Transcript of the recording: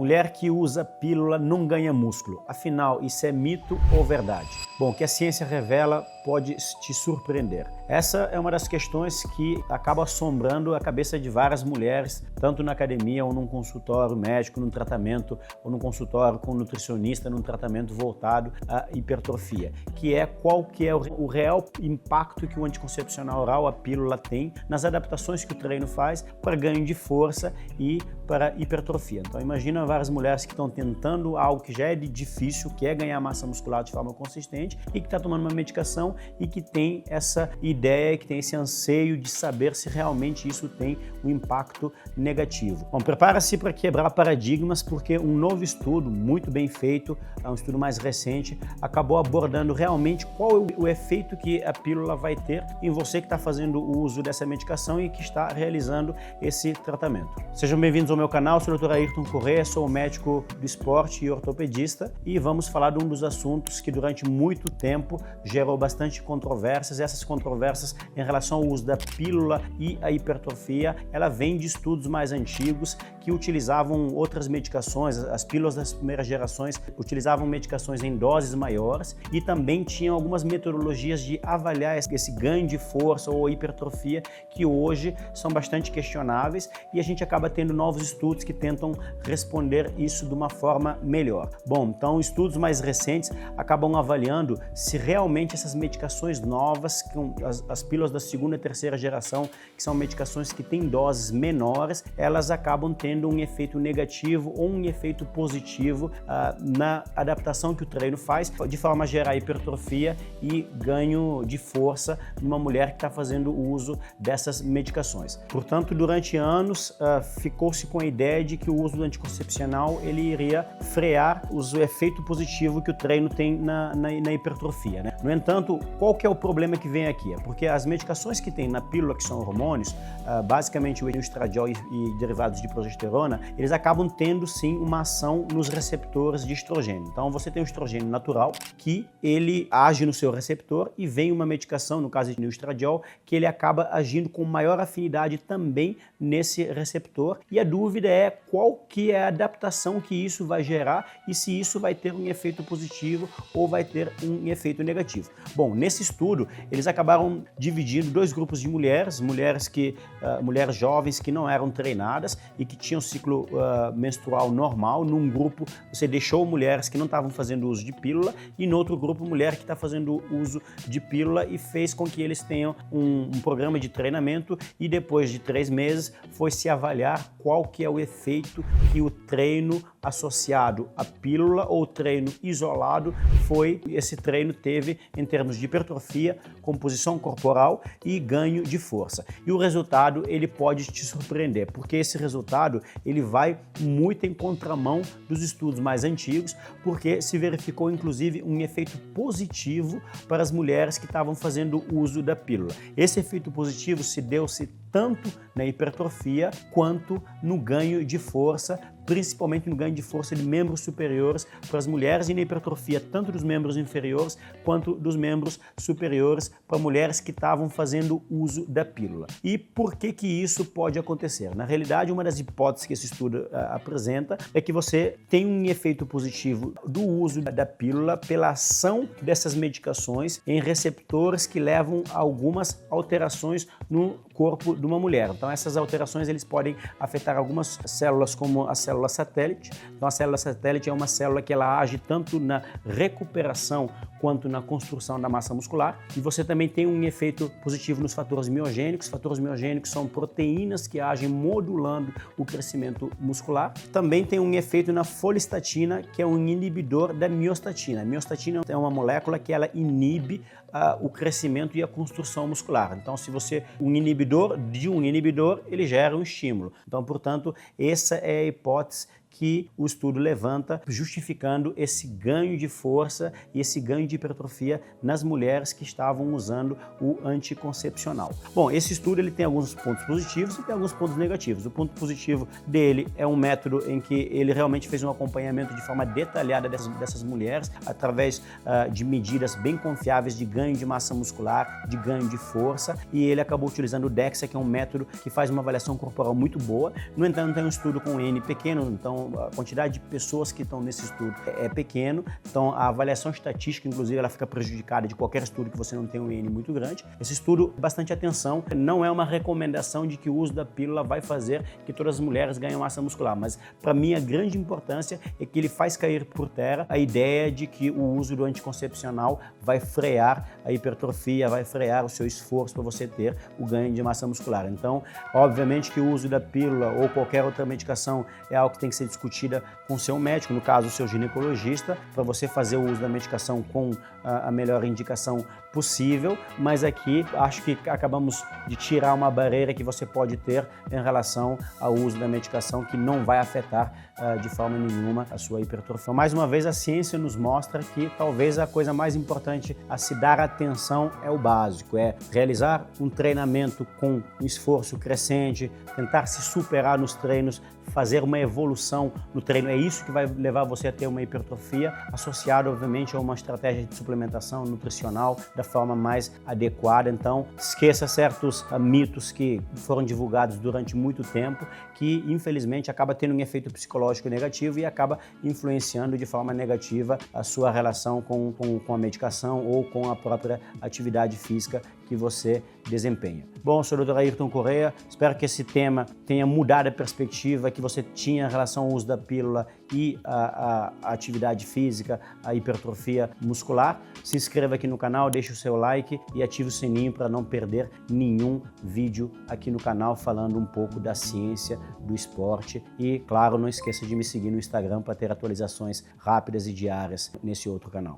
Mulher que usa pílula não ganha músculo. Afinal, isso é mito ou verdade? Bom, o que a ciência revela pode te surpreender. Essa é uma das questões que acaba assombrando a cabeça de várias mulheres, tanto na academia ou num consultório médico, num tratamento, ou num consultório com um nutricionista, num tratamento voltado à hipertrofia, que é qual que é o real impacto que o anticoncepcional oral, a pílula, tem nas adaptações que o treino faz para ganho de força e para hipertrofia. Então imagina várias mulheres que estão tentando algo que já é difícil, que é ganhar massa muscular de forma consistente e que está tomando uma medicação e que tem essa ideia, que tem esse anseio de saber se realmente isso tem um impacto negativo. Bom, prepara-se para quebrar paradigmas, porque um novo estudo muito bem feito, um estudo mais recente, acabou abordando realmente qual é o efeito que a pílula vai ter em você que está fazendo o uso dessa medicação e que está realizando esse tratamento. Sejam bem-vindos ao meu canal, sou o Dr. Ayrton Corrêa, sou médico do esporte e ortopedista e vamos falar de um dos assuntos que durante muito tempo gerou bastante controvérsias. Essas controvérsias em relação ao uso da pílula e a hipertrofia, ela vem de estudos mais antigos que utilizavam outras medicações. As pílulas das primeiras gerações utilizavam medicações em doses maiores e também tinham algumas metodologias de avaliar esse ganho de força ou hipertrofia que hoje são bastante questionáveis e a gente acaba tendo novos estudos que tentam responder isso de uma forma melhor. Bom, então estudos mais recentes acabam avaliando se realmente essas medicações novas, as pílulas da segunda e terceira geração, que são medicações que têm doses menores, elas acabam tendo um efeito negativo ou um efeito positivo na adaptação que o treino faz, de forma a gerar hipertrofia e ganho de força numa mulher que está fazendo o uso dessas medicações. Portanto, durante anos ficou-se com a ideia de que o uso do anticoncepcional ele iria frear o efeito positivo que o treino tem na hipertrofia, né? No entanto, qual que é o problema que vem aqui? É porque as medicações que tem na pílula, que são hormônios, basicamente o estradiol e derivados de progesterona, eles acabam tendo sim uma ação nos receptores de estrogênio. Então você tem o estrogênio natural, que ele age no seu receptor e vem uma medicação, no caso de estradiol, que ele acaba agindo com maior afinidade também nesse receptor. E a dúvida é qual que é a adaptação que isso vai gerar e se isso vai ter um efeito positivo ou vai ter um efeito negativo. Bom, nesse estudo, eles acabaram dividindo dois grupos de mulheres jovens que não eram treinadas e que tinham ciclo menstrual normal. Num grupo, você deixou mulheres que não estavam fazendo uso de pílula e no outro grupo, mulher que está fazendo uso de pílula e fez com que eles tenham um programa de treinamento e depois de 3 meses foi se avaliar qual que é o efeito que o treino associado à pílula ou treino isolado esse treino teve em termos de hipertrofia, composição corporal e ganho de força. E o resultado ele pode te surpreender, porque esse resultado ele vai muito em contramão dos estudos mais antigos, porque se verificou inclusive um efeito positivo para as mulheres que estavam fazendo uso da pílula. Esse efeito positivo se deu-se tanto na hipertrofia quanto no ganho de força, principalmente no ganho de força de membros superiores para as mulheres e na hipertrofia tanto dos membros inferiores quanto dos membros superiores para mulheres que estavam fazendo uso da pílula. E por que que isso pode acontecer? Na realidade, uma das hipóteses que esse estudo apresenta é que você tem um efeito positivo do uso da pílula pela ação dessas medicações em receptores que levam a algumas alterações no corpo de uma mulher. Então essas alterações eles podem afetar algumas células como a célula satélite. Então a célula satélite é uma célula que ela age tanto na recuperação quanto na construção da massa muscular. E você também tem um efeito positivo nos fatores miogênicos. Fatores miogênicos são proteínas que agem modulando o crescimento muscular. Também tem um efeito na folistatina, que é um inibidor da miostatina. A miostatina é uma molécula que ela inibe o crescimento e a construção muscular. Então, se você um inibidor de um inibidor, ele gera um estímulo. Então, portanto, essa é a hipótese que o estudo levanta, justificando esse ganho de força e esse ganho de hipertrofia nas mulheres que estavam usando o anticoncepcional. Bom, esse estudo ele tem alguns pontos positivos e tem alguns pontos negativos. O ponto positivo dele é um método em que ele realmente fez um acompanhamento de forma detalhada dessas mulheres, através de medidas bem confiáveis de ganho de massa muscular, de ganho de força, e ele acabou utilizando o DEXA, que é um método que faz uma avaliação corporal muito boa. No entanto, tem um estudo com N pequeno, então a quantidade de pessoas que estão nesse estudo é pequeno, então a avaliação estatística, inclusive, ela fica prejudicada de qualquer estudo que você não tenha um N muito grande. Esse estudo, bastante atenção, não é uma recomendação de que o uso da pílula vai fazer que todas as mulheres ganhem massa muscular, mas para mim a grande importância é que ele faz cair por terra a ideia de que o uso do anticoncepcional vai frear a hipertrofia, vai frear o seu esforço para você ter o ganho de massa muscular. Então, obviamente que o uso da pílula ou qualquer outra medicação é algo que tem que ser discutida com o seu médico, no caso o seu ginecologista, para você fazer o uso da medicação com a melhor indicação possível, mas aqui acho que acabamos de tirar uma barreira que você pode ter em relação ao uso da medicação que não vai afetar de forma nenhuma a sua hipertrofia. Então, mais uma vez, a ciência nos mostra que talvez a coisa mais importante a se dar atenção é o básico, é realizar um treinamento com um esforço crescente, tentar se superar nos treinos, fazer uma evolução no treino. É isso que vai levar você a ter uma hipertrofia, associado, obviamente, a uma estratégia de suplementação nutricional da forma mais adequada. Então, esqueça certos mitos que foram divulgados durante muito tempo, que, infelizmente, acaba tendo um efeito psicológico negativo e acaba influenciando de forma negativa a sua relação com a medicação ou com a própria atividade física que você desempenha. Bom, sou o Dr. Ayrton Correia, espero que esse tema tenha mudado a perspectiva que você tinha em relação ao uso da pílula e a atividade física, a hipertrofia muscular. Se inscreva aqui no canal, deixe o seu like e ative o sininho para não perder nenhum vídeo aqui no canal falando um pouco da ciência do esporte. E, claro, não esqueça de me seguir no Instagram para ter atualizações rápidas e diárias nesse outro canal.